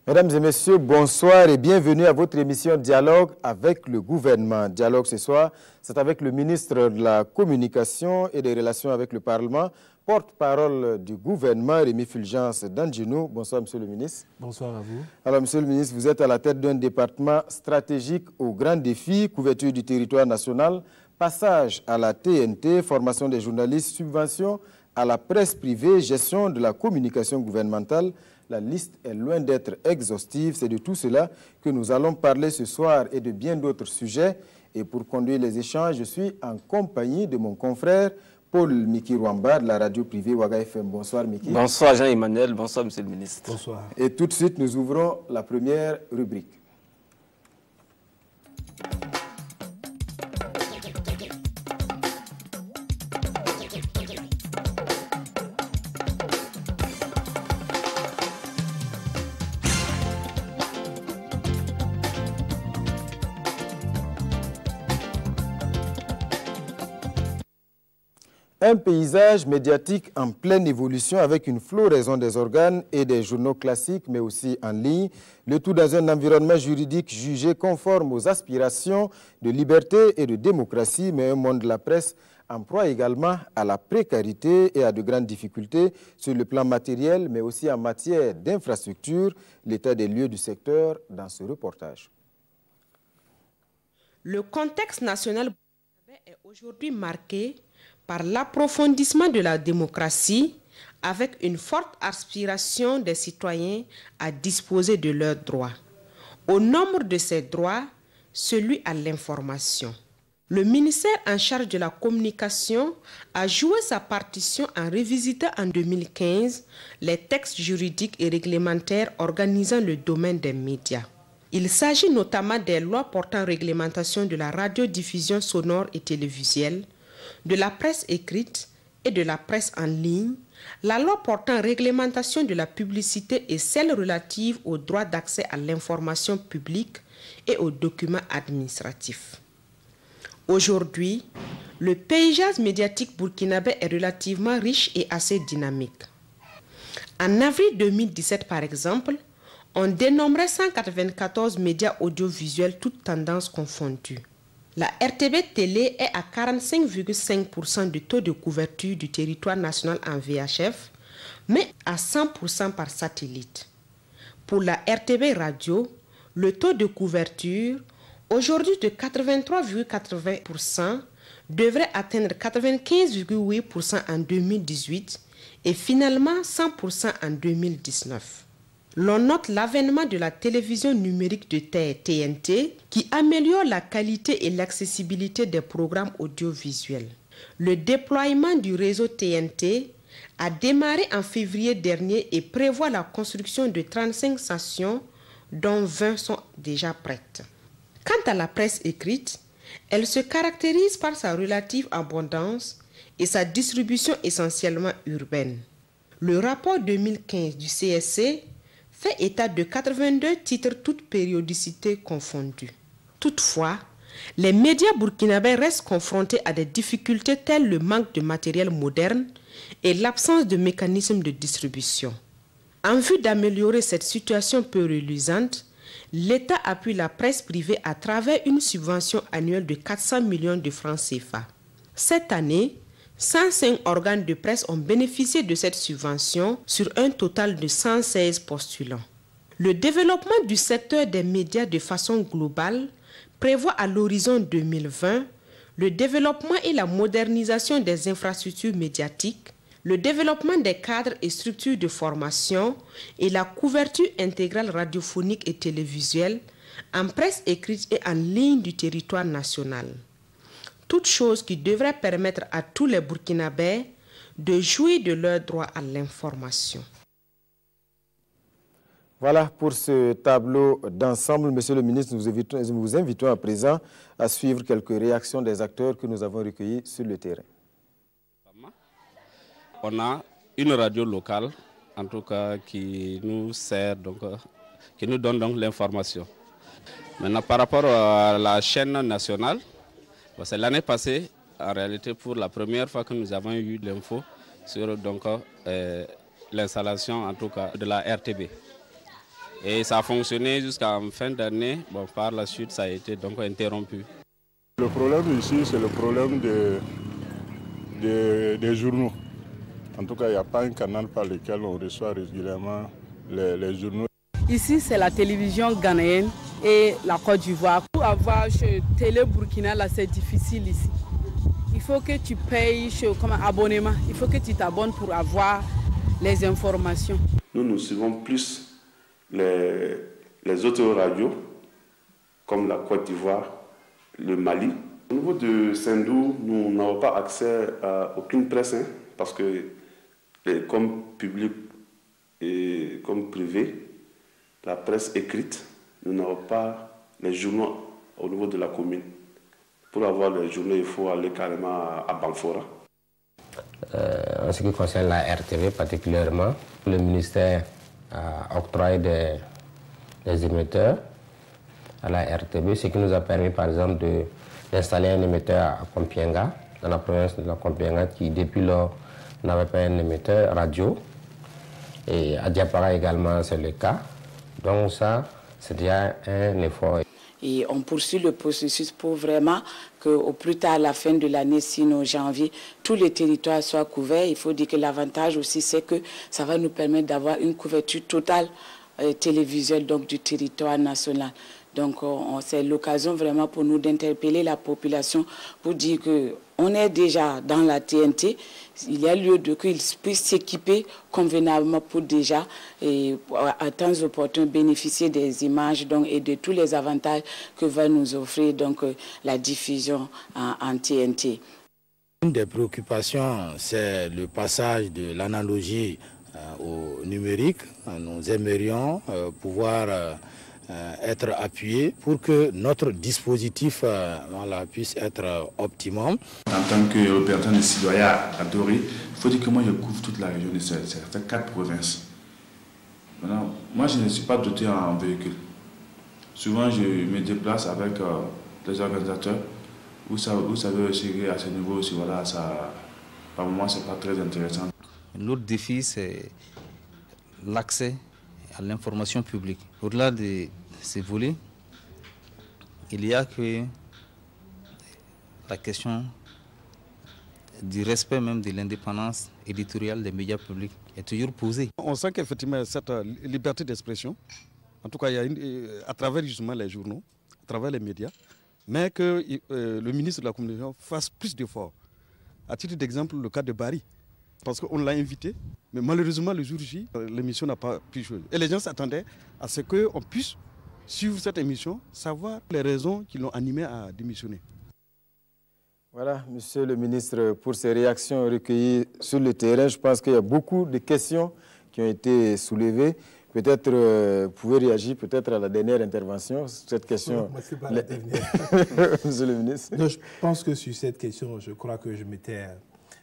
Mesdames et messieurs, bonsoir et bienvenue à votre émission Dialogue avec le gouvernement. Dialogue ce soir, c'est avec le ministre de la Communication et des Relations avec le Parlement, porte-parole du gouvernement, Rémi Fulgence Dandjinou. Bonsoir, monsieur le ministre. Bonsoir à vous. Alors, monsieur le ministre, vous êtes à la tête d'un département stratégique aux grands défis, couverture du territoire national, passage à la TNT, formation des journalistes, subvention à la presse privée, gestion de la communication gouvernementale. La liste est loin d'être exhaustive. C'est de tout cela que nous allons parler ce soir et de bien d'autres sujets. Et pour conduire les échanges, je suis en compagnie de mon confrère Paul Miki Rwamba de la radio privée Ouaga FM. Bonsoir Miki. Bonsoir Jean-Emmanuel, bonsoir monsieur le ministre. Bonsoir. Et tout de suite, nous ouvrons la première rubrique. Un paysage médiatique en pleine évolution avec une floraison des organes et des journaux classiques, mais aussi en ligne. Le tout dans un environnement juridique jugé conforme aux aspirations de liberté et de démocratie, mais un monde de la presse en proie également à la précarité et à de grandes difficultés sur le plan matériel, mais aussi en matière d'infrastructure. L'état des lieux du secteur dans ce reportage. Le contexte national est aujourd'hui marqué par l'approfondissement de la démocratie avec une forte aspiration des citoyens à disposer de leurs droits. Au nombre de ces droits, celui à l'information. Le ministère en charge de la communication a joué sa partition en revisitant en 2015 les textes juridiques et réglementaires organisant le domaine des médias. Il s'agit notamment des lois portant réglementation de la radiodiffusion sonore et télévisuelle, de la presse écrite et de la presse en ligne, la loi portant réglementation de la publicité et celle relative au droit d'accès à l'information publique et aux documents administratifs. Aujourd'hui, le paysage médiatique burkinabé est relativement riche et assez dynamique. En avril 2017, par exemple, on dénombrait 194 médias audiovisuels, toutes tendances confondues. La RTB Télé est à 45,5% du taux de couverture du territoire national en VHF, mais à 100% par satellite. Pour la RTB Radio, le taux de couverture, aujourd'hui de 83,80%, devrait atteindre 95,8% en 2018 et finalement 100% en 2019. L'on note l'avènement de la télévision numérique de terre TNT qui améliore la qualité et l'accessibilité des programmes audiovisuels. Le déploiement du réseau TNT a démarré en février dernier et prévoit la construction de 35 stations dont 20 sont déjà prêtes. Quant à la presse écrite, elle se caractérise par sa relative abondance et sa distribution essentiellement urbaine. Le rapport 2015 du CSC fait état de 82 titres, toutes périodicités confondues. Toutefois, les médias burkinabés restent confrontés à des difficultés telles le manque de matériel moderne et l'absence de mécanismes de distribution. En vue d'améliorer cette situation peu reluisante, l'État appuie la presse privée à travers une subvention annuelle de 400 millions de francs CFA. Cette année, 105 organes de presse ont bénéficié de cette subvention sur un total de 116 postulants. Le développement du secteur des médias de façon globale prévoit à l'horizon 2020 le développement et la modernisation des infrastructures médiatiques, le développement des cadres et structures de formation et la couverture intégrale radiophonique et télévisuelle en presse écrite et en ligne du territoire national. Toutes choses qui devraient permettre à tous les Burkinabés de jouir de leur droit à l'information. Voilà pour ce tableau d'ensemble. Monsieur le ministre, nous vous invitons à présent à suivre quelques réactions des acteurs que nous avons recueillis sur le terrain. On a une radio locale, en tout cas, qui nous sert, qui nous donne donc l'information. Maintenant, par rapport à la chaîne nationale, c'est l'année passée, en réalité, pour la première fois que nous avons eu l'info sur l'installation, en tout cas, de la RTB. Et ça a fonctionné jusqu'à fin d'année. Bon, par la suite, ça a été donc interrompu. Le problème ici, c'est le problème des journaux. En tout cas, il n'y a pas un canal par lequel on reçoit régulièrement les journaux. Ici, c'est la télévision ghanéenne et la Côte d'Ivoire. Pour avoir chez Télé Burkina, là, c'est difficile ici. Il faut que tu payes comme un abonnement. Il faut que tu t'abonnes pour avoir les informations. Nous suivons plus les autres radios, comme la Côte d'Ivoire, le Mali. Au niveau de Sendou, nous n'avons pas accès à aucune presse, hein, parce que comme public et comme privé, la presse écrite, nous n'avons pas les journaux au niveau de la commune. Pour avoir les journaux, il faut aller carrément à Banfora. En ce qui concerne la RTV particulièrement, le ministère a octroyé des émetteurs à la RTB, ce qui nous a permis par exemple d'installer un émetteur à Kompienga, dans la province de la Kompienga, qui depuis lors n'avait pas un émetteur radio. Et à Diapara également, c'est le cas. Donc ça, c'est déjà un effort. Et on poursuit le processus pour vraiment qu'au plus tard, à la fin de l'année, sinon janvier, tous les territoires soient couverts. Il faut dire que l'avantage aussi, c'est que ça va nous permettre d'avoir une couverture totale télévisuelle donc, du territoire national. Donc c'est l'occasion vraiment pour nous d'interpeller la population pour dire qu'on est déjà dans la TNT. Il y a lieu de qu'ils puissent s'équiper convenablement pour déjà, à temps opportun, bénéficier des images donc, et de tous les avantages que va nous offrir donc, la diffusion en TNT. Une des préoccupations, c'est le passage de l'analogie au numérique. Nous aimerions pouvoir être appuyés pour que notre dispositif puisse être optimum. En tant que représentant des citoyens à Doré, il faut dire que moi je couvre toute la région de ces 4 provinces. Maintenant, moi je ne suis pas doté en véhicule. Souvent je me déplace avec les organisateurs. Vous savez aussi à ce niveau aussi, voilà, ça, par moment c'est pas très intéressant. L'autre défi c'est l'accès à l'information publique. Au-delà de ces volets, il y a que la question du respect même de l'indépendance éditoriale des médias publics est toujours posée. On sent qu'effectivement cette liberté d'expression, en tout cas il y a à travers justement les journaux, à travers les médias, mais que le ministre de la Communication fasse plus d'efforts. À titre d'exemple, le cas de Barry. Parce qu'on l'a invité, mais malheureusement le jour J, l'émission n'a pas pu jouer. Et les gens s'attendaient à ce qu'on puisse suivre cette émission, savoir les raisons qui l'ont animé à démissionner. Voilà, monsieur le ministre, pour ces réactions recueillies sur le terrain, je pense qu'il y a beaucoup de questions qui ont été soulevées. Peut-être vous pouvez réagir peut-être à la dernière intervention sur cette question. Moi, c'est pas la dernière. Monsieur le ministre. Non, je pense que sur cette question, je crois que je m'étais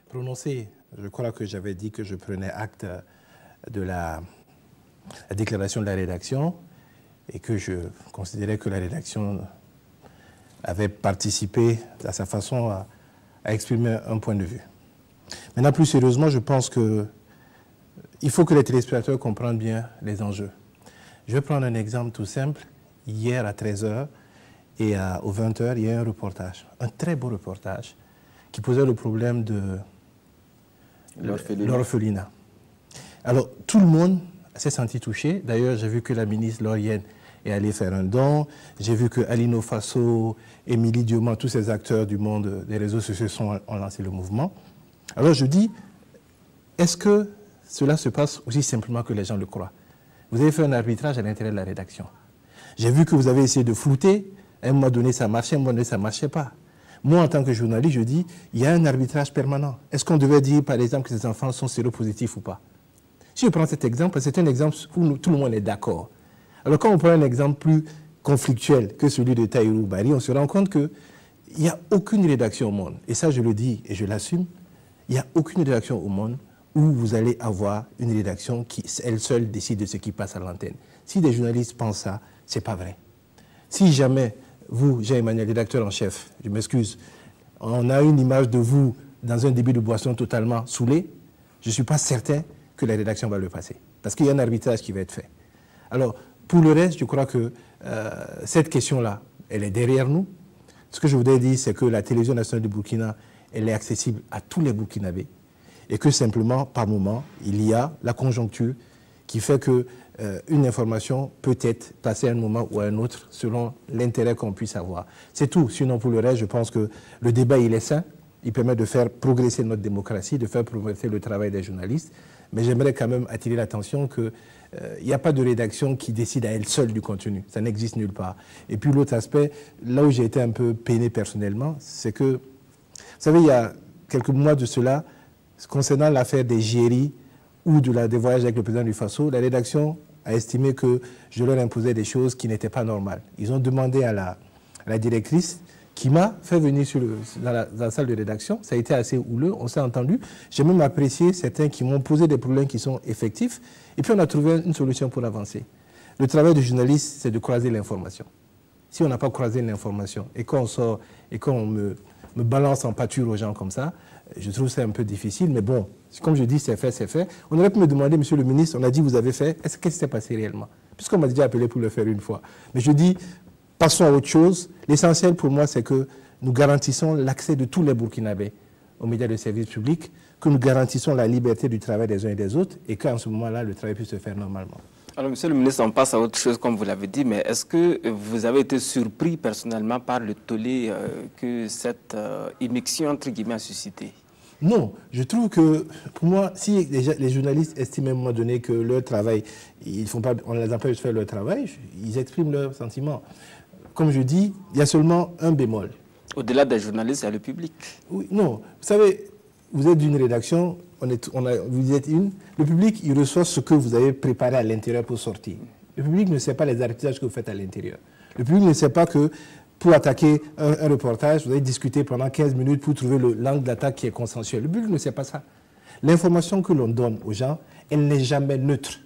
prononcé. Je crois que j'avais dit que je prenais acte de la déclaration de la rédaction et que je considérais que la rédaction avait participé à sa façon à exprimer un point de vue. Maintenant, plus sérieusement, je pense qu'il faut que les téléspectateurs comprennent bien les enjeux. Je vais prendre un exemple tout simple. Hier à 13h et aux 20h, il y a un reportage, un très beau reportage qui posait le problème de l'orphelinat. Alors, tout le monde s'est senti touché. D'ailleurs, j'ai vu que la ministre Laurienne est allée faire un don. J'ai vu que Alino Faso, Émilie Dioma, tous ces acteurs du monde des réseaux sociaux ont lancé le mouvement. Alors, je dis, est-ce que cela se passe aussi simplement que les gens le croient? Vous avez fait un arbitrage à l'intérieur de la rédaction. J'ai vu que vous avez essayé de flouter. À un moment donné, ça marchait, à un moment donné, ça ne marchait pas. Moi, en tant que journaliste, je dis, il y a un arbitrage permanent. Est-ce qu'on devait dire, par exemple, que ces enfants sont séropositifs ou pas? Si je prends cet exemple, c'est un exemple où tout le monde est d'accord. Alors, quand on prend un exemple plus conflictuel que celui de Tahirou Barry, on se rend compte qu'il n'y a aucune rédaction au monde, et ça, je le dis et je l'assume, il n'y a aucune rédaction au monde où vous allez avoir une rédaction qui, elle seule, décide de ce qui passe à l'antenne. Si des journalistes pensent ça, ce n'est pas vrai. Si jamais vous, Jean-Emmanuel, rédacteur en chef, je m'excuse, on a une image de vous dans un débit de boisson totalement saoulé, je ne suis pas certain que la rédaction va le passer. Parce qu'il y a un arbitrage qui va être fait. Alors, Pour le reste, je crois que cette question-là, elle est derrière nous. Ce que je voudrais dire, c'est que la télévision nationale du Burkina, elle est accessible à tous les Burkinabés. Et que simplement, par moment, il y a la conjoncture qui fait que une information peut être passée à un moment ou à un autre selon l'intérêt qu'on puisse avoir. C'est tout. Sinon, pour le reste, je pense que le débat, il est sain. Il permet de faire progresser notre démocratie, de faire progresser le travail des journalistes. Mais j'aimerais quand même attirer l'attention qu'il n'y a pas de rédaction qui décide à elle seule du contenu. Ça n'existe nulle part. Et puis l'autre aspect, là où j'ai été un peu peiné personnellement, c'est que, vous savez, il y a quelques mois de cela, concernant l'affaire des GRI ou des voyages avec le président du Faso, la rédaction a estimé que je leur imposais des choses qui n'étaient pas normales. Ils ont demandé à la directrice qui m'a fait venir dans la salle de rédaction. Ça a été assez houleux, on s'est entendu. J'ai même apprécié certains qui m'ont posé des problèmes qui sont effectifs. Et puis on a trouvé une solution pour avancer. Le travail du journaliste, c'est de croiser l'information. Si on n'a pas croisé l'information et qu'on sort et qu'on me balance en pâture aux gens comme ça, je trouve ça un peu difficile. Mais bon, comme je dis, c'est fait, c'est fait. On aurait pu me demander, monsieur le ministre, on a dit vous avez fait, qu'est-ce qui s'est passé réellement? Puisqu'on m'a déjà appelé pour le faire une fois. Mais je dis, passons à autre chose. L'essentiel pour moi, c'est que nous garantissons l'accès de tous les Burkinabés aux médias de service public, que nous garantissons la liberté du travail des uns et des autres, et qu'en ce moment-là, le travail puisse se faire normalement. Alors, monsieur le ministre, on passe à autre chose, comme vous l'avez dit, mais est-ce que vous avez été surpris personnellement par le tollé que cette immixtion, entre guillemets, a suscité? Non, je trouve que, pour moi, si les journalistes estiment à un moment donné que leur travail, on les empêche de faire leur travail, ils expriment leurs sentiments. Comme je dis, il y a seulement un bémol. Au-delà des journalistes, il y a le public. Oui, non, vous savez, vous êtes d'une rédaction, vous êtes une, le public, il reçoit ce que vous avez préparé à l'intérieur pour sortir. Le public ne sait pas les arbitrages que vous faites à l'intérieur. Le public ne sait pas que pour attaquer un reportage, vous allez discuter pendant 15 minutes pour trouver l'angle d'attaque qui est consensuel. Le public ne sait pas ça. L'information que l'on donne aux gens, elle n'est jamais neutre.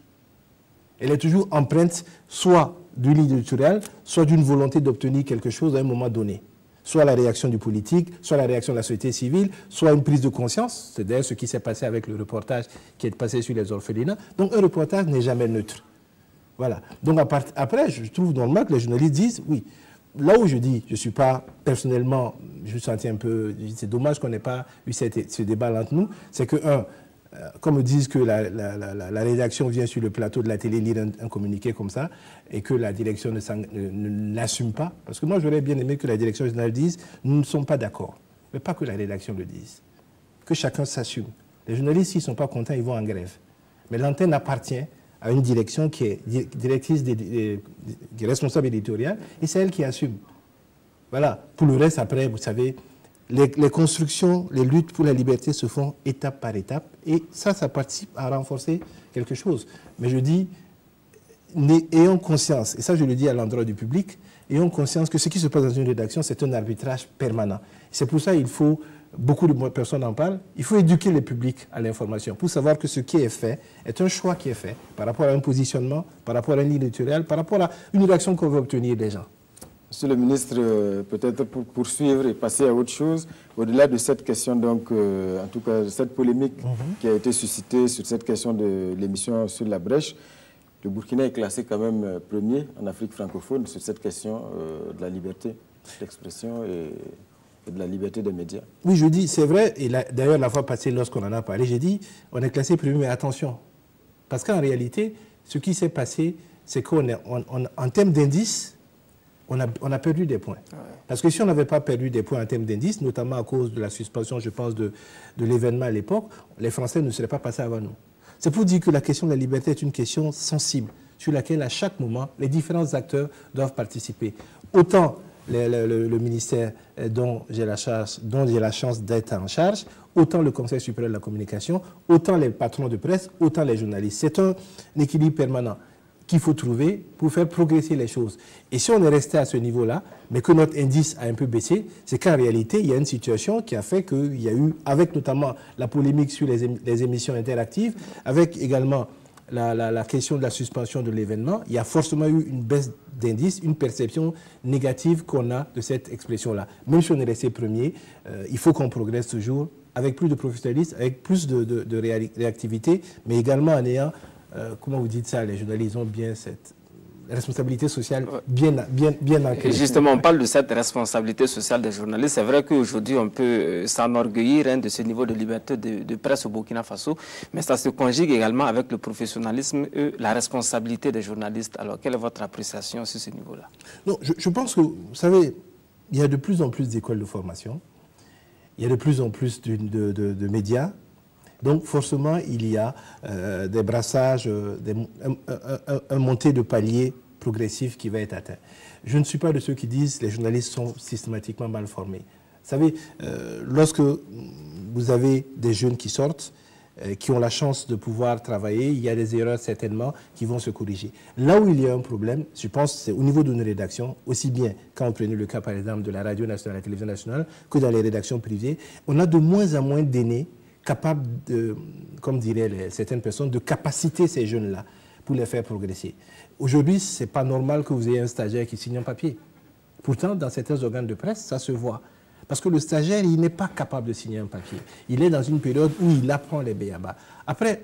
Elle est toujours empreinte soit d'une ligne éditoriale, soit d'une volonté d'obtenir quelque chose à un moment donné. Soit la réaction du politique, soit la réaction de la société civile, soit une prise de conscience. C'est d'ailleurs ce qui s'est passé avec le reportage qui est passé sur les orphelinats. Donc un reportage n'est jamais neutre. Voilà. Donc après, je trouve normal que les journalistes disent, oui, là où je dis, je ne suis pas personnellement, je me sentis un peu, c'est dommage qu'on n'ait pas eu ce débat entre nous, c'est que, comme ils disent que la rédaction vient sur le plateau de la télé lire un communiqué comme ça, et que la direction ne l'assume pas, parce que moi j'aurais bien aimé que la direction générale dise, nous ne sommes pas d'accord, mais pas que la rédaction le dise, que chacun s'assume. Les journalistes, s'ils ne sont pas contents, ils vont en grève. Mais l'antenne appartient à une direction qui est directrice des responsables éditoriales, et c'est elle qui assume. Voilà. Pour le reste, après, vous savez, les constructions, les luttes pour la liberté se font étape par étape, et ça participe à renforcer quelque chose. Mais je dis, ayons conscience, et ça je le dis à l'endroit du public, ayons conscience que ce qui se passe dans une rédaction, c'est un arbitrage permanent. C'est pour ça qu'il faut, beaucoup de personnes en parlent, il faut éduquer le public à l'information pour savoir que ce qui est fait est un choix qui est fait par rapport à un positionnement, par rapport à une ligne éditoriale, par rapport à une réaction qu'on veut obtenir des gens. Monsieur le ministre, peut-être pour poursuivre et passer à autre chose, au-delà de cette question, donc, en tout cas, cette polémique qui a été suscitée sur cette question de l'émission sur la brèche, le Burkina est classé quand même premier en Afrique francophone sur cette question de la liberté d'expression et de la liberté des médias. Oui, je dis, c'est vrai, et d'ailleurs la fois passée, lorsqu'on en a parlé, j'ai dit, on est classé premier, mais attention, parce qu'en réalité, ce qui s'est passé, c'est qu'en termes d'indices, on a perdu des points. Ouais. Parce que si on n'avait pas perdu des points en termes d'indices, notamment à cause de la suspension, je pense, de l'événement à l'époque, les Français ne seraient pas passés avant nous. C'est pour dire que la question de la liberté est une question sensible, sur laquelle, à chaque moment, les différents acteurs doivent participer. Autant le ministère dont j'ai la chance d'être en charge, autant le Conseil supérieur de la communication, autant les patrons de presse, autant les journalistes. C'est un équilibre permanent qu'il faut trouver pour faire progresser les choses. Et si on est resté à ce niveau-là, mais que notre indice a un peu baissé, c'est qu'en réalité, il y a une situation qui a fait qu'il y a eu, avec notamment la polémique sur les émissions interactives, avec également la question de la suspension de l'événement, il y a forcément eu une baisse d'indice, une perception négative qu'on a de cette expression-là. Même si on est resté premier, il faut qu'on progresse toujours avec plus de professionnalisme, avec plus de réactivité, mais également en ayant, comment vous dites ça, les journalistes ont bien responsabilité sociale bien ancrée. Justement, on parle de cette responsabilité sociale des journalistes. C'est vrai qu'aujourd'hui, on peut s'enorgueillir de ce niveau de liberté de presse au Burkina Faso, mais ça se conjugue également avec le professionnalisme et la responsabilité des journalistes. Alors, quelle est votre appréciation sur ce niveau-là? Non, je pense que, vous savez, il y a de plus en plus d'écoles de formation, il y a de plus en plus de médias. Donc forcément, il y a des brassages, un montée de palier progressif qui va être atteint. Je ne suis pas de ceux qui disent que les journalistes sont systématiquement mal formés. Vous savez, lorsque vous avez des jeunes qui sortent, qui ont la chance de pouvoir travailler, il y a des erreurs certainement qui vont se corriger. Là où il y a un problème, je pense, c'est au niveau de nos rédactions, aussi bien quand on prenait le cas par exemple de la radio nationale, de la télévision nationale, que dans les rédactions privées, on a de moins en moins d'aînés capables de, comme diraient certaines personnes, de capaciter ces jeunes-là pour les faire progresser. Aujourd'hui, ce n'est pas normal que vous ayez un stagiaire qui signe un papier. Pourtant, dans certains organes de presse, ça se voit. Parce que le stagiaire, il n'est pas capable de signer un papier. Il est dans une période où il apprend les b.a.-ba. Après,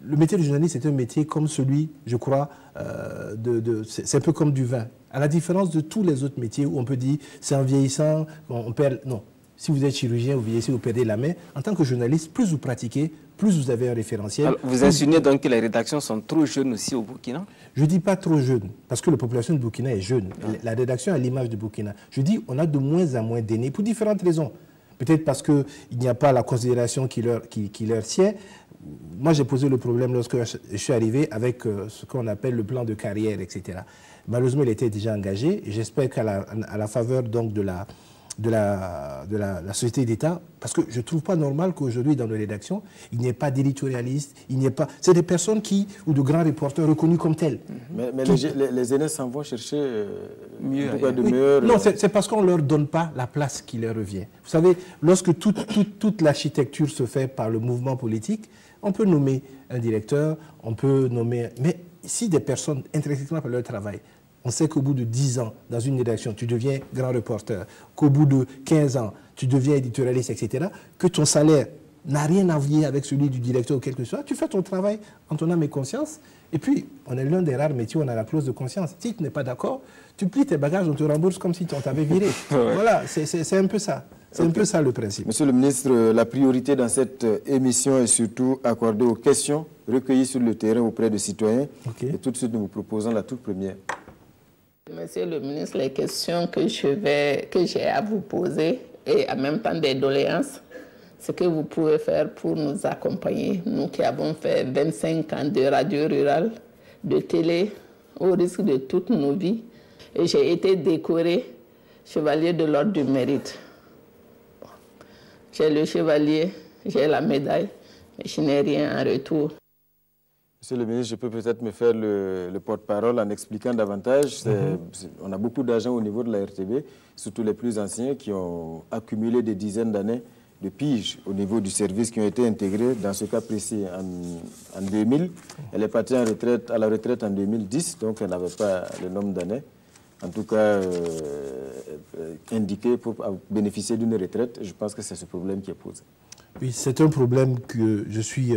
le métier de journaliste, c'est un métier comme celui, je crois, c'est un peu comme du vin. À la différence de tous les autres métiers où on peut dire, c'est en vieillissant, on perd... Non. Si vous êtes chirurgien, vous vieillissez, vous perdez la main. En tant que journaliste, plus vous pratiquez, plus vous avez un référentiel. Alors, vous insinuez donc que les rédactions sont trop jeunes aussi au Burkina? Je ne dis pas trop jeunes, parce que la population de Burkina est jeune. La rédaction a l'image de Burkina. Je dis on a de moins en moins d'aînés pour différentes raisons. Peut-être parce qu'il n'y a pas la considération qui leur sied. Moi, j'ai posé le problème lorsque je suis arrivé avec ce qu'on appelle le plan de carrière, etc. Malheureusement, il était déjà engagé. J'espère qu'à la faveur donc de la société d'État, parce que je ne trouve pas normal qu'aujourd'hui, dans nos rédactions, il n'y ait pas d'éditorialistes, il n'y ait pas... C'est des personnes ou de grands reporters reconnus comme tels. Mais les aînés s'en vont chercher meilleurs... Non, c'est parce qu'on ne leur donne pas la place qui leur revient. Vous savez, lorsque toute l'architecture se fait par le mouvement politique, on peut nommer un directeur, on peut nommer... Mais si des personnes, intrinsèquement par leur travail, on sait qu'au bout de 10 ans, dans une rédaction, tu deviens grand reporter, qu'au bout de 15 ans, tu deviens éditorialiste, etc., que ton salaire n'a rien à voir avec celui du directeur ou quelque chose, tu fais ton travail en ton âme et conscience. Et puis, on est l'un des rares métiers où on a la clause de conscience. Si tu n'es pas d'accord, tu plies tes bagages, on te rembourse comme si on t'avait viré. Voilà, c'est un peu ça. C'est un peu ça le principe. Monsieur le ministre, la priorité dans cette émission est surtout accordée aux questions recueillies sur le terrain auprès des citoyens. Et tout de suite, nous vous proposons la toute première. Monsieur le ministre, les questions que j'ai à vous poser et en même temps des doléances, ce que vous pouvez faire pour nous accompagner, nous qui avons fait 25 ans de radio rurale, de télé, au risque de toutes nos vies. Et j'ai été décoré chevalier de l'ordre du mérite. J'ai le chevalier, j'ai la médaille, mais je n'ai rien en retour. Monsieur le ministre, je peux peut-être me faire le porte-parole en expliquant davantage. On a beaucoup d'agents au niveau de la RTB, surtout les plus anciens, qui ont accumulé des dizaines d'années de piges au niveau du service, qui ont été intégrés, dans ce cas précis, en 2000. Elle est partie à la retraite en 2010, donc elle n'avait pas le nombre d'années, en tout cas indiqué pour bénéficier d'une retraite. Je pense que c'est ce problème qui est posé. Oui, c'est un problème que je suis...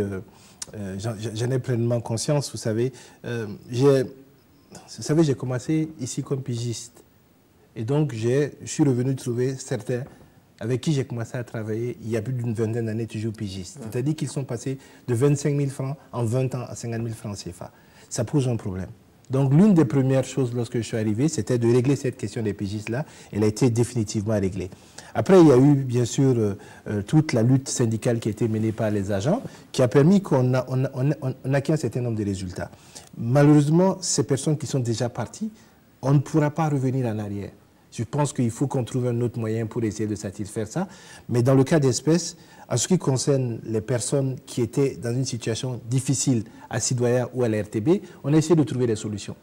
j'en ai pleinement conscience, vous savez. J'ai commencé ici comme pigiste. Et donc, je suis revenu trouver certains avec qui j'ai commencé à travailler il y a plus d'une vingtaine d'années, toujours pigistes. C'est-à-dire qu'ils sont passés de 25 000 francs en 20 ans à 50 000 francs CFA. Ça pose un problème. Donc, l'une des premières choses lorsque je suis arrivé, c'était de régler cette question des pigistes-là. Elle a été définitivement réglée. Après, il y a eu, bien sûr, toute la lutte syndicale qui a été menée par les agents, qui a permis qu'on acquiert un certain nombre de résultats. Malheureusement, ces personnes qui sont déjà parties, on ne pourra pas revenir en arrière. Je pense qu'il faut qu'on trouve un autre moyen pour essayer de satisfaire ça. Mais dans le cas d'espèce, en ce qui concerne les personnes qui étaient dans une situation difficile à Sidoya ou à la RTB, on a essayé de trouver des solutions.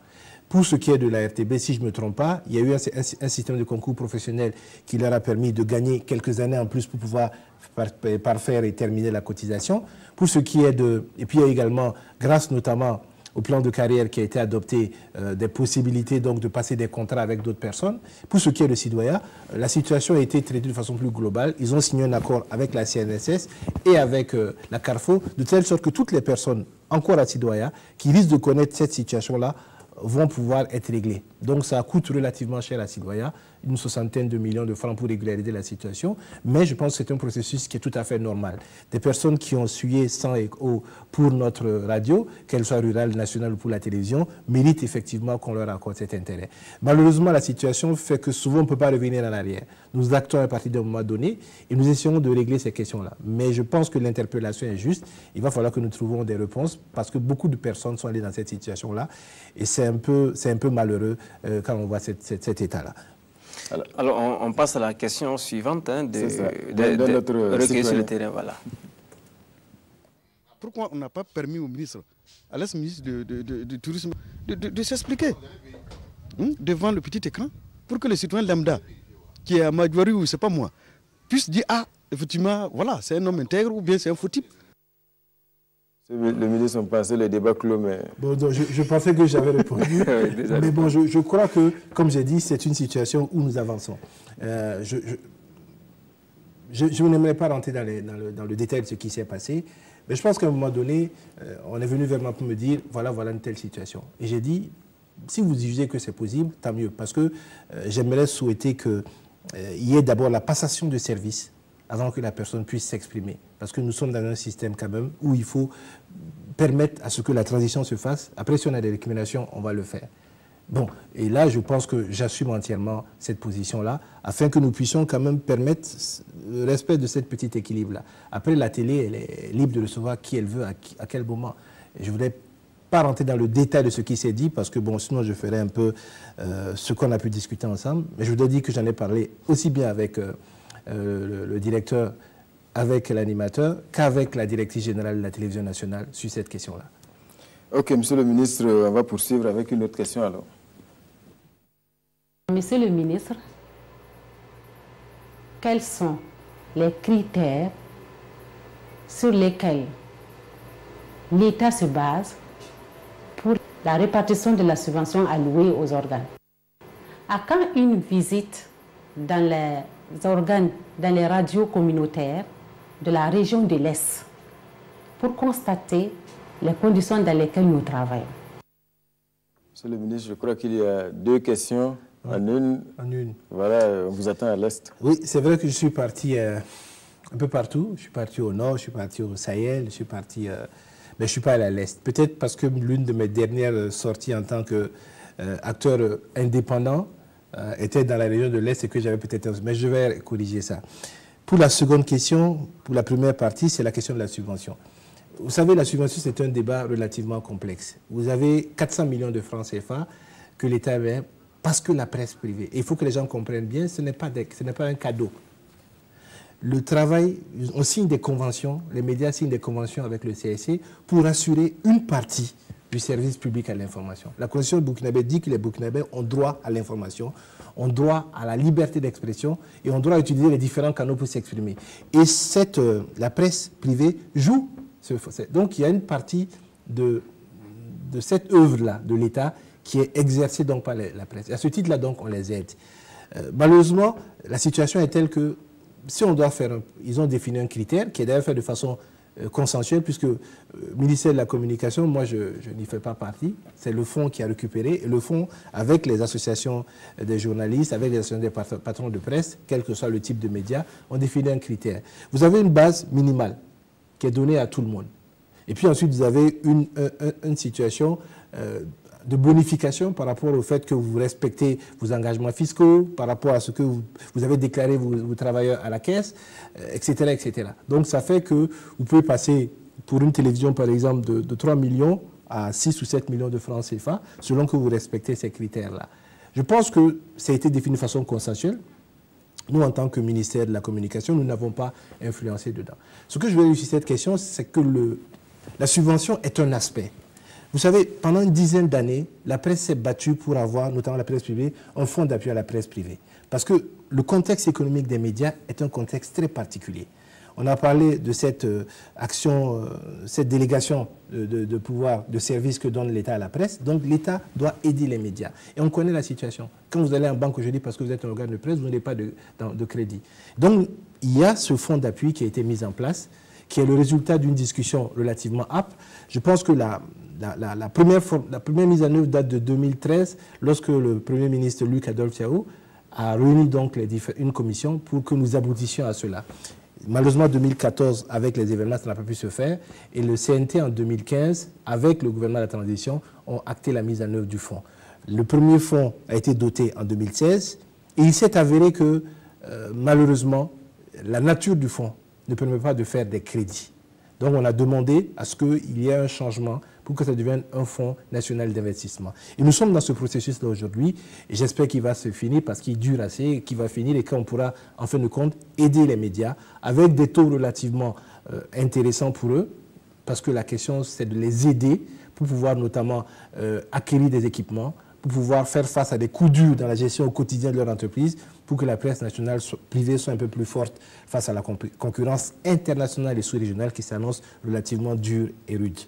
Pour ce qui est de la RTB, si je ne me trompe pas, il y a eu un système de concours professionnel qui leur a permis de gagner quelques années en plus pour pouvoir parfaire et terminer la cotisation. Pour ce qui est de... Et puis il y a également, grâce notamment au plan de carrière qui a été adopté, des possibilités donc de passer des contrats avec d'autres personnes. Pour ce qui est de Sidoya, la situation a été traitée de façon plus globale. Ils ont signé un accord avec la CNSS et avec la Carrefour, de telle sorte que toutes les personnes encore à Sidoya qui risquent de connaître cette situation-là vont pouvoir être réglés. Donc ça coûte relativement cher à Citoya, une 60aine de millions de francs pour régulariser la situation, mais je pense que c'est un processus qui est tout à fait normal. Des personnes qui ont sué sang et eau pour notre radio, qu'elle soit rurale, nationale ou pour la télévision, méritent effectivement qu'on leur accorde cet intérêt. Malheureusement, la situation fait que souvent on ne peut pas revenir en arrière. Nous actons à partir d'un moment donné et nous essayons de régler ces questions-là. Mais je pense que l'interpellation est juste. Il va falloir que nous trouvions des réponses parce que beaucoup de personnes sont allées dans cette situation-là et c'est un peu malheureux quand on voit cet état-là. Alors, on passe à la question suivante de recueillir sur le terrain. Voilà. Pourquoi on n'a pas permis au ministre, à l'ex-ministre du Tourisme, de s'expliquer devant le petit écran pour que le citoyen lambda, qui est à Madjouari ou c'est pas moi, puisse dire, ah, effectivement, voilà, c'est un homme intègre ou bien c'est un faux type. Le ministre a passé le débat clos, mais... Bon, donc je pensais que j'avais répondu. Mais bon, je crois que, comme j'ai dit, c'est une situation où nous avançons. Je n'aimerais pas rentrer dans le détail de ce qui s'est passé, mais je pense qu'à un moment donné, on est venu vers moi pour me dire, voilà une telle situation. Et j'ai dit, si vous jugez que c'est possible, tant mieux, parce que j'aimerais souhaiter qu'il y ait d'abord la passation de service avant que la personne puisse s'exprimer. Parce que nous sommes dans un système quand même où il faut permettre à ce que la transition se fasse. Après, si on a des récriminations, on va le faire. Bon, et là, je pense que j'assume entièrement cette position-là, afin que nous puissions quand même permettre le respect de cet petit équilibre-là. Après, la télé, elle est libre de recevoir qui elle veut, à quel moment. Et je ne voudrais pas rentrer dans le détail de ce qui s'est dit, parce que bon, sinon je ferais un peu ce qu'on a pu discuter ensemble. Mais je voudrais dire que j'en ai parlé aussi bien avec le directeur, avec l'animateur, qu'avec la directrice générale de la télévision nationale sur cette question-là. Ok, monsieur le ministre, on va poursuivre avec une autre question alors. Monsieur le ministre, quels sont les critères sur lesquels l'État se base pour la répartition de la subvention allouée aux organes? À quand une visite dans les organes, dans les radios communautaires de la région de l'Est pour constater les conditions dans lesquelles nous travaillons? Monsieur le ministre, je crois qu'il y a deux questions en une. Voilà, on vous attend à l'Est. Oui, c'est vrai que je suis parti un peu partout. Je suis parti au Nord, je suis parti au Sahel, je suis parti... mais je ne suis pas allé à l'Est. Peut-être parce que l'une de mes dernières sorties en tant qu'acteur indépendant était dans la région de l'Est et que j'avais peut-être... Mais je vais corriger ça. Pour la seconde question, pour la première partie, c'est la question de la subvention. Vous savez, la subvention, c'est un débat relativement complexe. Vous avez 400 millions de francs CFA que l'État avait parce que la presse privée. Et il faut que les gens comprennent bien, ce n'est pas un cadeau. Le travail, on signe des conventions, les médias signent des conventions avec le CSC pour assurer une partie du service public à l'information. La Constitution burkinabé dit que les Burkinabés ont droit à l'information, ont droit à la liberté d'expression et ont droit à utiliser les différents canaux pour s'exprimer. Et la presse privée joue. Donc il y a une partie de cette œuvre-là de l'État qui est exercée donc par la presse. Et à ce titre-là, donc, on les aide. Malheureusement, la situation est telle que si on doit faire... Ils ont défini un critère qui est d'ailleurs fait de façon consensuelle, puisque le ministère de la Communication, moi, je n'y fais pas partie. C'est le fonds qui a récupéré. Et le fonds, avec les associations des journalistes, avec les associations des patrons de presse, quel que soit le type de médias, ont défini un critère. Vous avez une base minimale qui est donnée à tout le monde. Et puis ensuite, vous avez une situation de bonification par rapport au fait que vous respectez vos engagements fiscaux, par rapport à ce que vous avez déclaré vos travailleurs à la caisse, etc., etc. Donc ça fait que vous pouvez passer pour une télévision, par exemple, de 3 millions à 6 ou 7 millions de francs CFA, selon que vous respectez ces critères-là. Je pense que ça a été défini de façon consensuelle. Nous, en tant que ministère de la Communication, nous n'avons pas influencé dedans. Ce que je veux dire sur cette question, c'est que la subvention est un aspect. Vous savez, pendant une dizaine d'années, la presse s'est battue pour avoir, notamment la presse privée, un fonds d'appui à la presse privée. Parce que le contexte économique des médias est un contexte très particulier. On a parlé de cette action, cette délégation de pouvoir, de service que donne l'État à la presse. Donc l'État doit aider les médias. Et on connaît la situation. Quand vous allez en banque aujourd'hui parce que vous êtes un organe de presse, vous n'avez pas de crédit. Donc il y a ce fonds d'appui qui a été mis en place, qui est le résultat d'une discussion relativement âpre. Je pense que la première mise en œuvre date de 2013, lorsque le Premier ministre Luc Adolphe-Thiaw a réuni donc une commission pour que nous aboutissions à cela. Malheureusement, en 2014, avec les événements, ça n'a pas pu se faire. Et le CNT, en 2015, avec le gouvernement de la transition, ont acté la mise en œuvre du fonds. Le premier fonds a été doté en 2016 et il s'est avéré que, malheureusement, la nature du fonds ne permet pas de faire des crédits. Donc, on a demandé à ce qu'il y ait un changement pour que ça devienne un fonds national d'investissement. Et nous sommes dans ce processus-là aujourd'hui, et j'espère qu'il va se finir parce qu'il dure assez, qu'il va finir et qu'on pourra, en fin de compte, aider les médias avec des taux relativement intéressants pour eux, parce que la question, c'est de les aider pour pouvoir notamment acquérir des équipements, pour pouvoir faire face à des coups durs dans la gestion au quotidien de leur entreprise, pour que la presse nationale privée soit un peu plus forte face à la concurrence internationale et sous-régionale qui s'annonce relativement dure et rude.